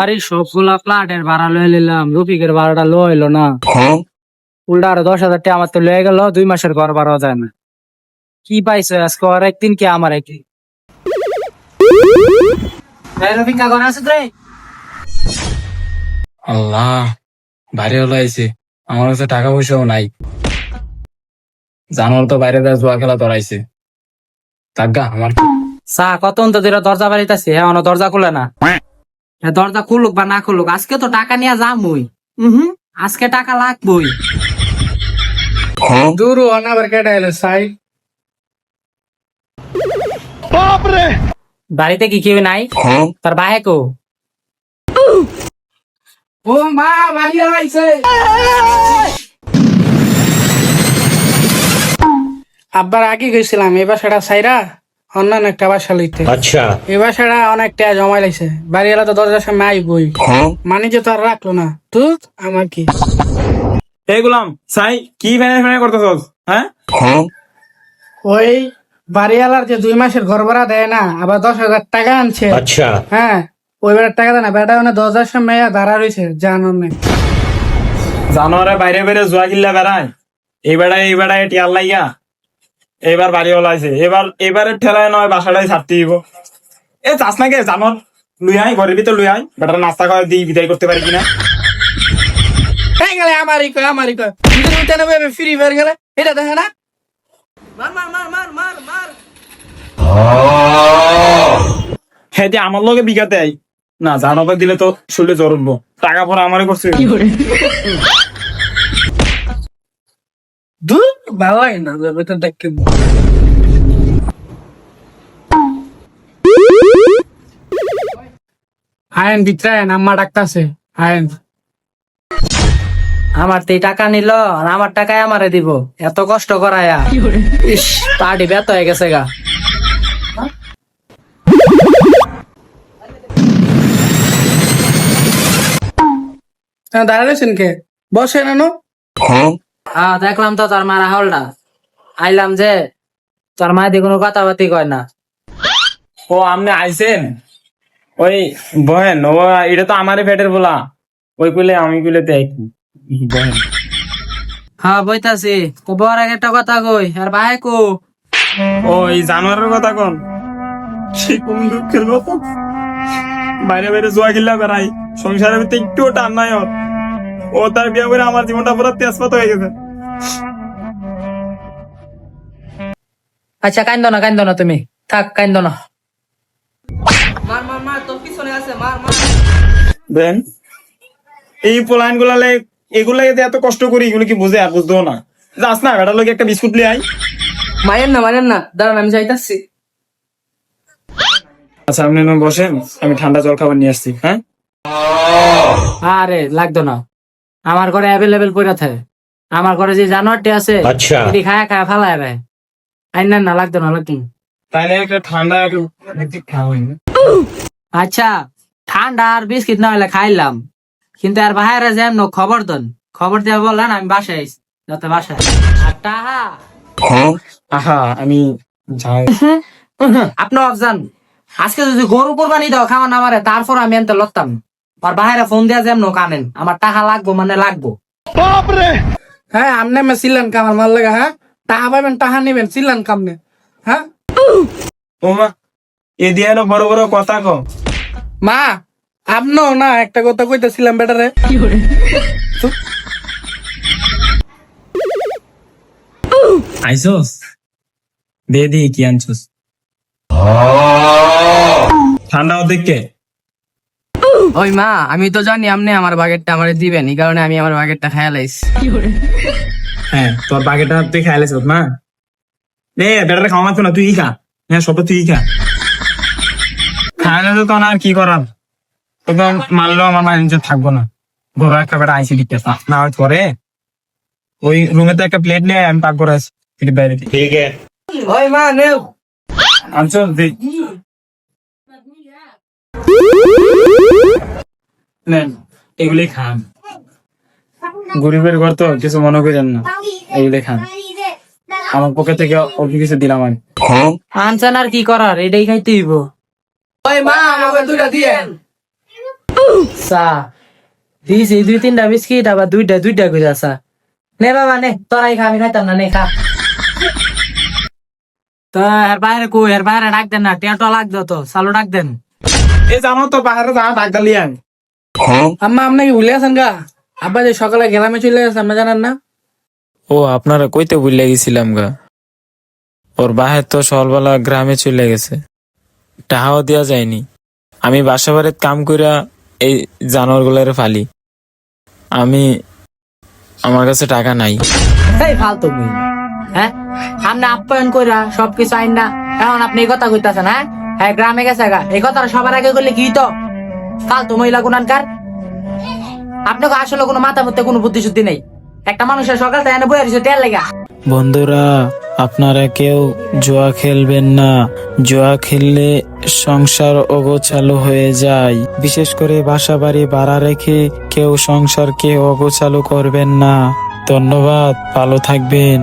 আরে সবগুলা ফ্ল্যাটের ভাড়া লয়ে নিলাম, রফিকের ভাড়াটা লইলো না। উল্টা আরো 10,000 টাকা আমার তো লয়ে গেল, 2 মাসের ঘর ভাড়া যায় না। কি পাইছো আজকে? ওর একদিন কি আমার একদিন? রফিকা ঘরে আছে রে? আল্লাহ, বাইরে হলো আইছে। আমার কাছে টাকা পয়সাও নাই। জানোয়ার তো বাইরে যা জুয়া খেলা ধরাইছে। তাগা আমার চা কত ধরে দরজা বাড়িতেছে, হ্যাঁ দরজা খুলে না। দরজা খুলুক বা না খুলুক, আজকে তো টাকা নিয়ে যামই। আজকে টাকা লাগবই। দূর আবার কেটে এলো সাই। বাড়িতে কি কেউ নাই? তার ভাই কো? ও মা ভাইয়া আইছে। আব্বার আগে গেছিলাম এই বাসাটা সাইরা অন্যান্য একটা বাসা লইতে। আচ্ছা, এই বাসাটা অনেকটা জমা লাইছে। বাড়ি এলা তো দরজার সামনে আইবই, মানে যে তো আর রাখলো না। তুই আমার কি এই গুলাম সাই কি ফ্যানে করতেছস? হ্যাঁ, ওই বাড়িওয়ালার যে 2 মাসের ঘর ভাড়া দেয় না, আবার 10,000 টাকা আনছে। আচ্ছা, হ্যাঁ, ওই বেড়ার টাকা দেয় না, বেড়া মানে দরজার সামনে দাঁড়া রয়েছে জানো না। জানোয়ারে বাইরে বাইরে জুয়া কিল্লা বেড়ায়। এই বেড়ায় টিয়ার লাইয়া এবার বাড়ি হলো আইছে। এবারে ঠেলায় নয় বাসাটাই ছাড়তে দিব। এ চাস না কে জানোয়ার লুই আই, ঘরের ভিতর লুই আই, বেটার নাস্তা খাওয়া দিয়ে বিদায় করতে পারি কিনা। হ্যাঁ গেলে আমারই কয় ফ্রি ফায়ার গেলে এটা দেখে না। হ্যাঁ, যে আমার লোকে বিঘাতে আই না, জানোয়ার দিলে তো শুনলে জ্বর উঠবো। টাকা পরে আমারই করছে। দূর ভালো লাগে না ভেতর দেখতে। আয়ন ভিতরে আম্মা ডাকতাছে। আয়ন আমার তো এই টাকা নিল আর আমার টাকায় আমারে দিব, এত কষ্ট করায়া। ইস, পার্টি ব্যর্থ হয়ে গেছে গা। দাঁড়ালেছেন কে? বসে না হ্যাঁ, দেখলাম তো তার মারা হলটা। আইলাম যে তোর মায়ের দিয়ে কোনো কথাবার্তি কয় না। ও আপনি আইসেন? ওই বহেন, ও এটা তো আমারই পেটের বলা। ওই কুলে আমি কুলে বহেন। হ্যাঁ বইতাছি, বর আগে একটা কথা কই। আর ভাই কো? ও এই জানোয়ারের কথা কোন? সে কোন দুঃখের কথা। বাইরে বাইরে জোয়া কিল্লা বেড়াই, সংসারের ভিতরে একটুও টান নাই ওর। ও তার বিয়ে করে আমার জীবনটা পুরো তেজপাত হয়ে গেছে। আচ্ছা কান্দো না তুমি, থাক কান্দো না। দেন এই পোলাইন গুলালে এগুলা এত কষ্ট করি, এগুলো কি বুঝে? আর বুঝতেও না। যাস না বেটার লোক একটা বিস্কুট লিয়ে আই। মায়ের না দাঁড়ান আমি যাইতাছি। আচ্ছা আপনি বসেন, আমি ঠান্ডা জল খাবার নিয়ে আসছি। হ্যাঁ, আরে লাগতো না, আমার ঘরে অ্যাভেলেবেল পড়ে থাকে। আমার ঘরে যে জানোয়ারটি আছে আচ্ছা, এটি খায়া ফালাই রে। না লাগতো না। তাইলে একটা ঠান্ডা একটু খাওয়াই না। আচ্ছা ঠান্ডা আর বিস্কিট না হলে খাইলাম, কিন্তু আর বাইরে যেমন খবর দিয়ে বললেন আমি বাসায় আইছি, যাতে বাসায়। আর টাহা আহা আমি যাই। আপনি অবজান, আজকে যদি গরু কোরবানি দাও খাওয়া না মারে, তারপর আমি এনতে লড়তাম। আর বাইরে ফোন দিয়া যেমন কানেন, আমার টাকা লাগবো মানে লাগবো। হ্যাঁ আমনে মে সিলান কামার মাল লাগা। হ্যাঁ টাকা পাবেন, টাকা নিবেন, সিলান কামনে। হ্যাঁ ও মা, এ দিয়ে বড় বড় কথা কো। মা আপনিও না একটা কথা কইতেছিলাম বেটারে। আইসোস দে কি আনছোস? ঠান্ডা দেখে। ওই মা, আমি তো জানি আপনি আমার বাগেরটা আমার দিবেন, এই কারণে আমি আমার বাগেরটা খাইয়া লাইছি। হ্যাঁ, তোর বাগেটা তুই খাইলেছ না? বেটারে খাওয়া মাত্র না, তুই খা। হ্যাঁ, সব তুই খা। খাইলে তো তখন আর কি করার? তোকে মানলেও আমার মাইন্ড থাকবো না। ঘরে একটা বেটা আইসি দিতে না হয় করে। ওই রুমে তো একটা প্লেট নিয়ে আমি পাক করে আছি বাইরে। ঠিক আছে। ওই মা নেও আনছো দেখ। নেন, এগুলি খান। গরিবের ঘর তো কিছু মনে করেন না, এগুলি খান। আমার পক্ষে থেকে অল্প কিছু দিলাম আমি। আনছেন আর কি করার, এটাই খাইতে হইব। ওই মা আমাকে দুটা দিয়েন। চা দিছি 2-3টা বিস্কিট আবার দুইটা করে চা। নে বাবা নে, তোরাই খা, আমি খাইতাম না, নে খা। তো এর বাইরে কই, এর বাইরে ডাক দেন না, টেটো লাগতো তো, চালু ডাক দেন। এই জানো তো বাইরে যা ডাক ডালি আন। আম্মা আপনি কি ভুলে আছেন গা? আব্বা যে সকালে গ্রামে চলে গেছে আপনি জানেন না? ও আপনারা কইতে ভুলে গেছিলাম গা। ওর বাহের তো সকালবেলা গ্রামে চলে গেছে, টাহাও দেওয়া যায়নি। আমি বাসা বাড়ির কাম কইরা এই জানোয়ার গুলারে ফালি। আমার কাছে টাকা নাই। এই ফালতু মুই, হ্যাঁ আপনি আপ্যায়ন কইরা সবকিছু আইন না, এখন আপনি এই কথা কইতাছেন? হ্যাঁ হ্যাঁ গ্রামে গেছে গা, এই কথাটা সবার আগে করলে কি তো ফালতু মহিলা গুনানকার। আপনাকে আসলে কোনো মাথা মধ্যে কোনো বুদ্ধি শুদ্ধি নেই। একটা মানুষের সকাল থেকে বই আসছে তেল লেগা। বন্ধুরা, আপনারা কেউ জুয়া খেলবেন না। জুয়া খেললে সংসার অগোছালো হয়ে যায়। বিশেষ করে বাসা বাড়ি ভাড়া রেখে কেউ সংসারকে অগোছালো করবেন না। ধন্যবাদ, ভালো থাকবেন।